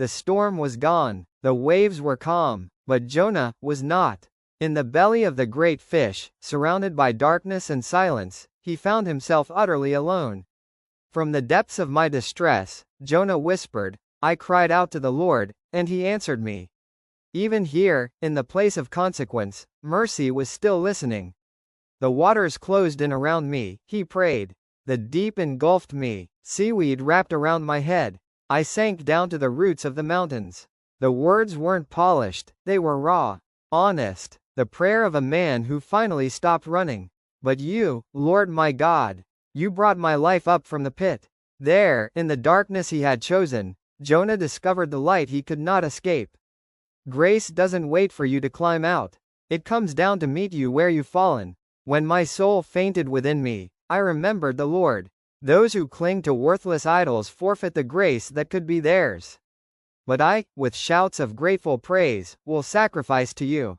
The storm was gone, the waves were calm, but Jonah was not. In the belly of the great fish, surrounded by darkness and silence, he found himself utterly alone. From the depths of my distress, Jonah whispered, I cried out to the Lord, and he answered me. Even here, in the place of consequence, mercy was still listening. The waters closed in around me, he prayed. The deep engulfed me, seaweed wrapped around my head. I sank down to the roots of the mountains. The words weren't polished, they were raw, honest, the prayer of a man who finally stopped running. But you, Lord my God, you brought my life up from the pit. There, in the darkness he had chosen, Jonah discovered the light he could not escape. Grace doesn't wait for you to climb out. It comes down to meet you where you've fallen. When my soul fainted within me, I remembered the Lord. Those who cling to worthless idols forfeit the grace that could be theirs. But I, with shouts of grateful praise, will sacrifice to you.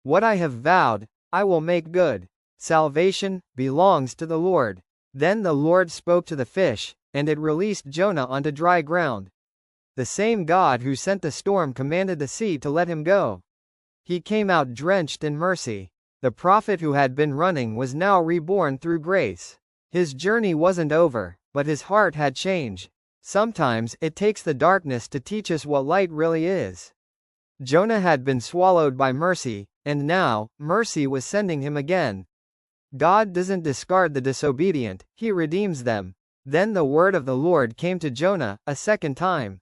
What I have vowed, I will make good. Salvation belongs to the Lord. Then the Lord spoke to the fish, and it released Jonah onto dry ground. The same God who sent the storm commanded the sea to let him go. He came out drenched in mercy. The prophet who had been running was now reborn through grace. His journey wasn't over, but his heart had changed. Sometimes it takes the darkness to teach us what light really is. Jonah had been swallowed by mercy, and now, mercy was sending him again. God doesn't discard the disobedient, he redeems them. Then the word of the Lord came to Jonah, a second time.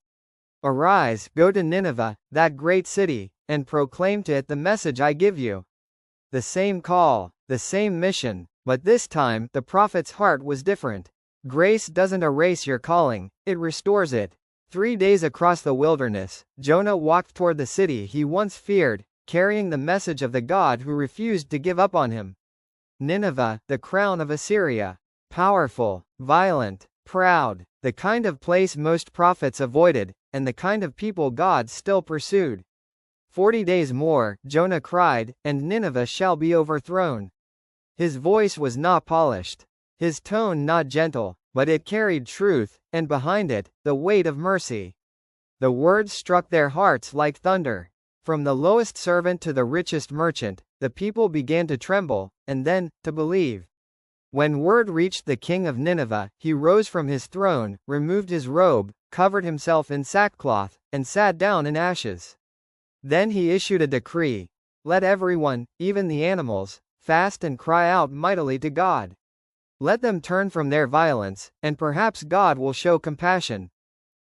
Arise, go to Nineveh, that great city, and proclaim to it the message I give you. The same call, the same mission, but this time, the prophet's heart was different. Grace doesn't erase your calling, it restores it. 3 days across the wilderness, Jonah walked toward the city he once feared, carrying the message of the God who refused to give up on him. Nineveh, the crown of Assyria. Powerful, violent, proud, the kind of place most prophets avoided, and the kind of people God still pursued. 40 days more, Jonah cried, and Nineveh shall be overthrown. His voice was not polished. His tone not gentle, but it carried truth, and behind it, the weight of mercy. The words struck their hearts like thunder. From the lowest servant to the richest merchant, the people began to tremble, and then, to believe. When word reached the king of Nineveh, he rose from his throne, removed his robe, covered himself in sackcloth, and sat down in ashes. Then he issued a decree. Let everyone, even the animals, fast and cry out mightily to God. Let them turn from their violence, and perhaps God will show compassion.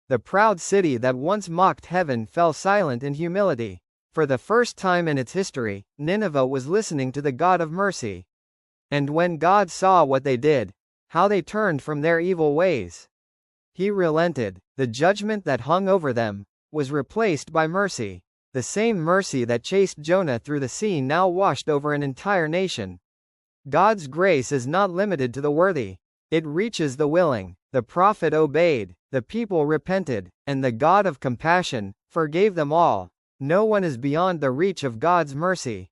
The proud city that once mocked heaven fell silent in humility. For the first time in its history, Nineveh was listening to the God of mercy. And when God saw what they did, how they turned from their evil ways, he relented. The judgment that hung over them was replaced by mercy. The same mercy that chased Jonah through the sea now washed over an entire nation. God's grace is not limited to the worthy. It reaches the willing. The prophet obeyed, the people repented, and the God of compassion forgave them all. No one is beyond the reach of God's mercy.